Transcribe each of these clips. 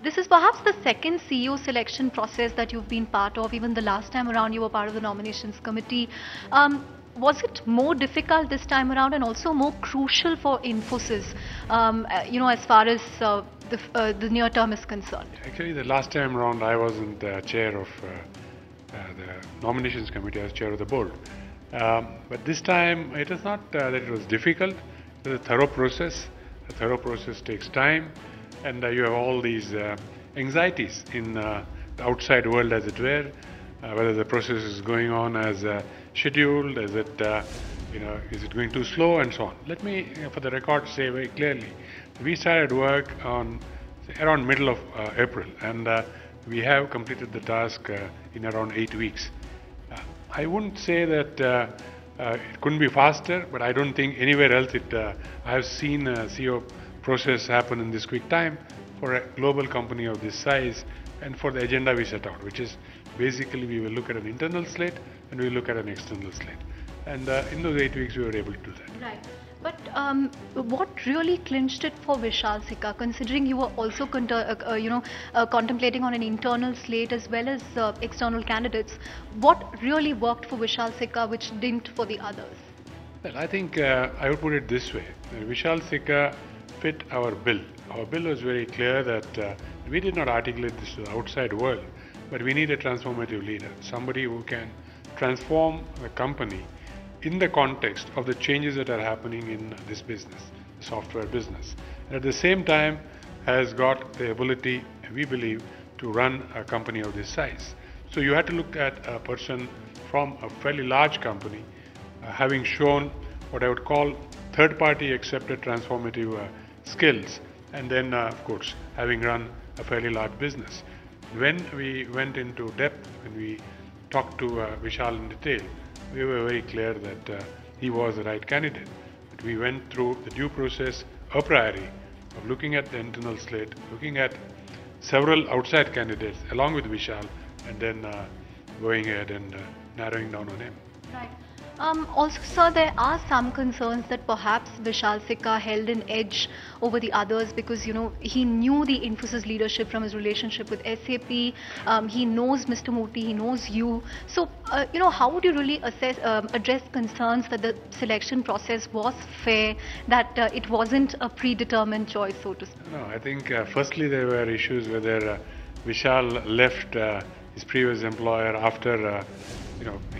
This is perhaps the second CEO selection process that you've been part of. Even the last time around, you were part of the nominations committee. Was it more difficult this time around and also more crucial for Infosys, as far as the near term is concerned? Actually, the last time around, I wasn't the chair of the nominations committee. I was chair of the board. But this time, it is not that it was difficult. It was a thorough process. A thorough process takes time, and you have all these anxieties in the outside world, as it were, whether the process is going on as scheduled, is it going too slow, and so on. Let me, for the record, say very clearly, we started work on around middle of April, and we have completed the task in around 8 weeks. I wouldn't say that it couldn't be faster, but I don't think anywhere else I have seen a CEO process happen in this quick time for a global company of this size and for the agenda we set out, which is basically we will look at an internal slate and we will look at an external slate. And in those 8 weeks we were able to do that. Right. But what really clinched it for Vishal Sikka, considering you were also contemplating on an internal slate as well as external candidates, what really worked for Vishal Sikka which didn't for the others? Well, I think I would put it this way. Vishal Sikka fit our bill. Our bill was very clear that we did not articulate this to the outside world, but we need a transformative leader, somebody who can transform the company in the context of the changes that are happening in this business, the software business. And at the same time has got the ability, we believe, to run a company of this size. So you had to look at a person from a fairly large company, having shown what I would call third-party accepted transformative skills, and then of course having run a fairly large business. When we went into depth, when we talked to Vishal in detail, we were very clear that he was the right candidate. But we went through the due process a priori of looking at the internal slate, looking at several outside candidates along with Vishal, and then going ahead and narrowing down on him. Right. Also, sir, there are some concerns that perhaps Vishal Sikka held an edge over the others because, he knew the Infosys leadership from his relationship with SAP. He knows Mr. Murthy, he knows you. So, how would you really address concerns that the selection process was fair, that it wasn't a predetermined choice, so to speak? No, I think firstly there were issues whether Vishal left his previous employer after,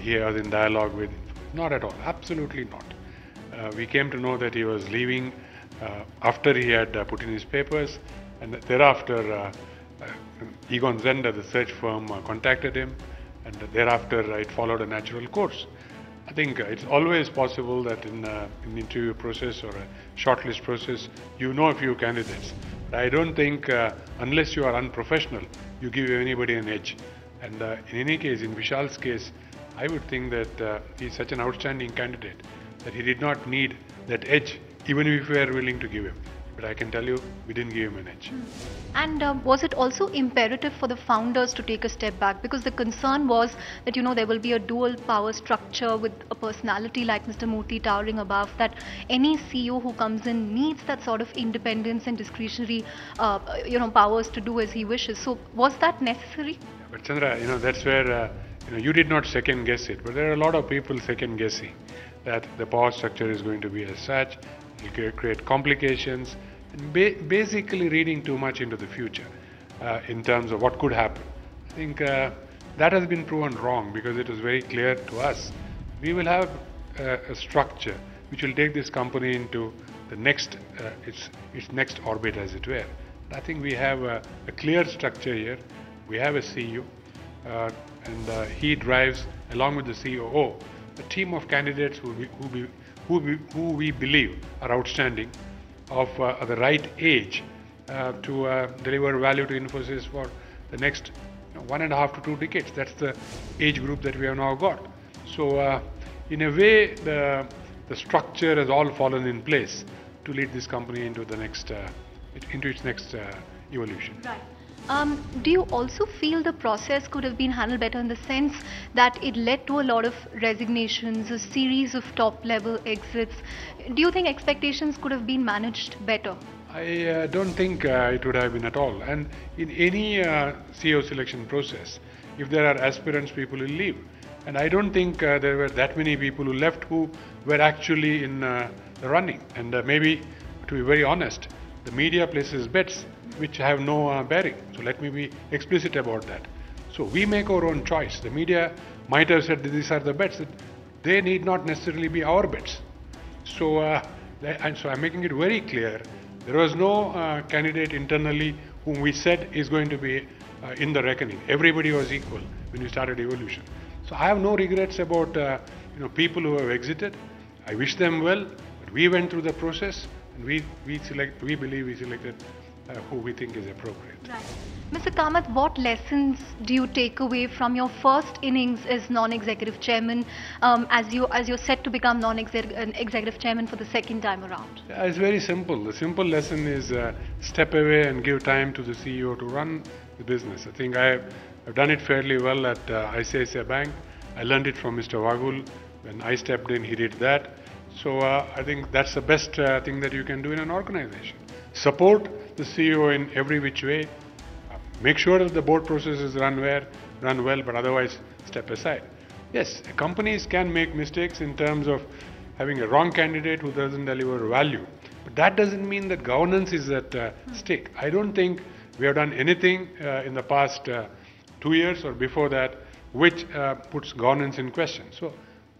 he was in dialogue with. Not at all, absolutely not. We came to know that he was leaving after he had put in his papers, and thereafter Egon Zehnder, the search firm, contacted him, and thereafter it followed a natural course. I think it's always possible that in an interview process or a shortlist process, you know a few candidates. But I don't think, unless you are unprofessional, you give anybody an edge. And in any case, in Vishal's case, I would think that he's such an outstanding candidate that he did not need that edge, even if we were willing to give him. But I can tell you, we didn't give him an edge. And was it also imperative for the founders to take a step back? Because the concern was that, there will be a dual power structure with a personality like Mr. Murthy towering above, that any CEO who comes in needs that sort of independence and discretionary, powers to do as he wishes. So was that necessary? Yeah, but Chandra, that's where you did not second guess it, but there are a lot of people second guessing that the power structure is going to be as such. It will create complications and basically reading too much into the future in terms of what could happen. I think that has been proven wrong because it was very clear to us. We will have a structure which will take this company into the next, its next orbit, as it were. I think we have a clear structure here. We have a CEO. And he drives, along with the COO, a team of candidates who we believe are outstanding, of the right age to deliver value to Infosys for the next 1.5 to 2 decades. That's the age group that we have now got. So, in a way, the structure has all fallen in place to lead this company into the next, into its next evolution. Right. Do you also feel the process could have been handled better in the sense that it led to a lot of resignations, a series of top-level exits? Do you think expectations could have been managed better? I don't think it would have been at all. And in any CEO selection process, if there are aspirants, people will leave. And I don't think there were that many people who left who were actually in the running. And maybe, to be very honest, the media places bets which have no bearing. So let me be explicit about that. So we make our own choice. The media might have said these are the bets. They need not necessarily be our bets. So, so I'm making it very clear. There was no candidate internally whom we said is going to be in the reckoning. Everybody was equal when we started evolution. So I have no regrets about people who have exited. I wish them well. But we went through the process, and we believe we selected who we think is appropriate. Right. Mr. Kamath, what lessons do you take away from your first innings as non-executive chairman, as you're set to become non-executive chairman for the second time around? Yeah, it's very simple. The simple lesson is step away and give time to the CEO to run the business. I think I've done it fairly well at ICICI Bank. I learned it from Mr. Wagul. When I stepped in, he did that. So I think that's the best thing that you can do in an organization. Support the CEO in every which way. Make sure that the board processes run well, but otherwise step aside. Yes, companies can make mistakes in terms of having a wrong candidate who doesn't deliver value. But that doesn't mean that governance is at stake. I don't think we have done anything in the past 2 years or before that which puts governance in question. So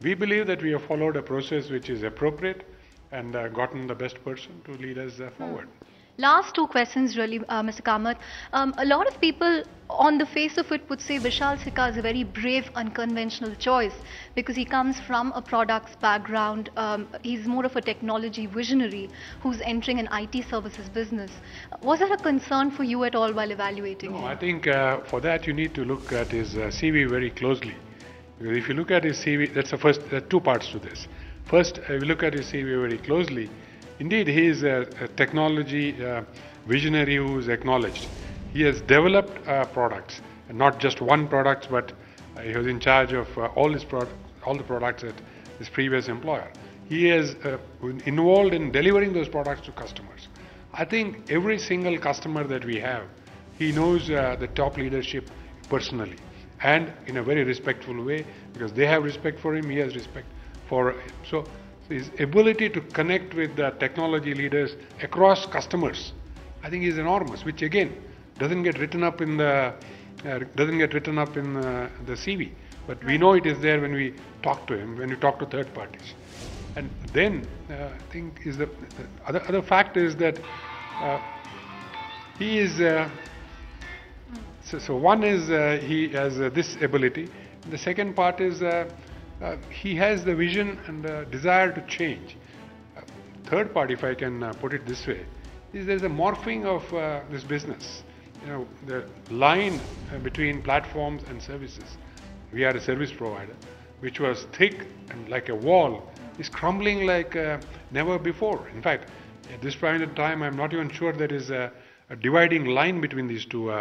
we believe that we have followed a process which is appropriate and gotten the best person to lead us forward. Last two questions really, Mr. Kamath. A lot of people on the face of it would say Vishal Sikka is a very brave, unconventional choice because he comes from a products background. He's more of a technology visionary who's entering an IT services business. Was that a concern for you at all while evaluating him? No, I think for that you need to look at his CV very closely. Because if you look at his CV, that's the first, there are two parts to this. First, if you look at his CV very closely, indeed, he is a technology visionary who is acknowledged. He has developed products, and not just one product, but he was in charge of all the products at his previous employer. He is involved in delivering those products to customers. I think every single customer that we have, he knows the top leadership personally and in a very respectful way, because they have respect for him, he has respect for him. So his ability to connect with the technology leaders across customers, I think is enormous, which again doesn't get written up in the CV, but we know it is there when we talk to him, when we talk to third parties. And then I think is the other fact is that he is so one is he has this ability. The second part is he has the vision and the desire to change. Third part, if I can put it this way, is there's a morphing of this business. The line between platforms and services. We are a service provider, which was thick and like a wall, is crumbling like never before. In fact, at this point in time, I'm not even sure there is a dividing line between these two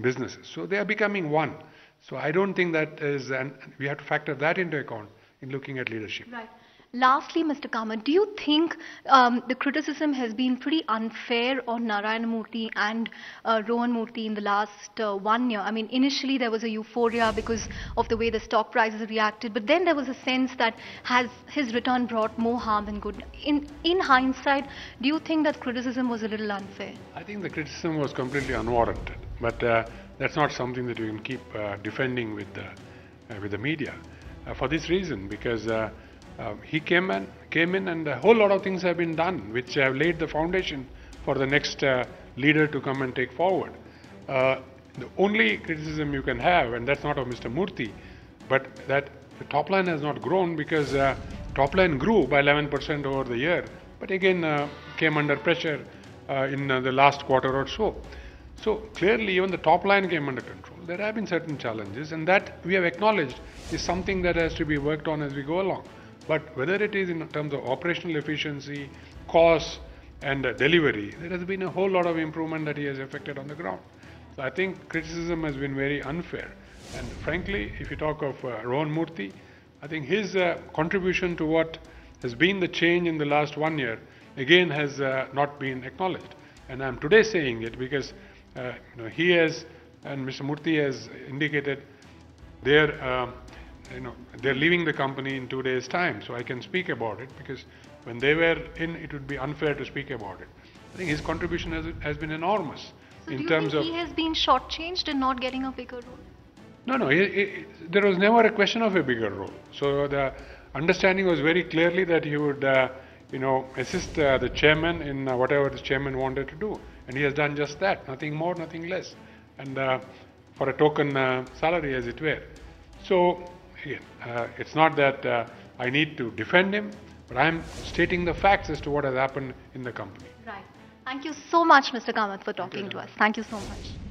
businesses. So they are becoming one. So I don't think that is, and we have to factor that into account in looking at leadership. Right. Lastly, Mr. Kamath, do you think the criticism has been pretty unfair on Narayana Murthy and Rohan Murthy in the last 1 year? I mean, initially there was a euphoria because of the way the stock prices reacted, but then there was a sense that has his return brought more harm than good. In hindsight, do you think that criticism was a little unfair? I think the criticism was completely unwarranted, but that's not something that you can keep defending with the media. For this reason, because he came in and a whole lot of things have been done which have laid the foundation for the next leader to come and take forward. The only criticism you can have, and that's not of Mr. Murthy, but that the top line has not grown because top line grew by 11% over the year, but again came under pressure in the last quarter or so. So clearly even the top line came under control. There have been certain challenges, and that we have acknowledged is something that has to be worked on as we go along. But whether it is in terms of operational efficiency, cost and delivery, there has been a whole lot of improvement that he has effected on the ground. So I think criticism has been very unfair. And frankly, if you talk of Rohan Murthy, I think his contribution to what has been the change in the last 1 year, again has not been acknowledged. And I'm today saying it because he has, and Mr. Murthy has indicated they're they're leaving the company in 2 days' time, so I can speak about it, because when they were in, it would be unfair to speak about it. I think his contribution has been enormous. So in do you terms think of he has been shortchanged in not getting a bigger role? No, there was never a question of a bigger role. So the understanding was very clearly that he would, assist the chairman in whatever the chairman wanted to do, and he has done just that. Nothing more, nothing less, and for a token salary, as it were. So again, it's not that I need to defend him, but I am stating the facts as to what has happened in the company. Right. Thank you so much, Mr. Kamath, for talking to us. Thank you so much.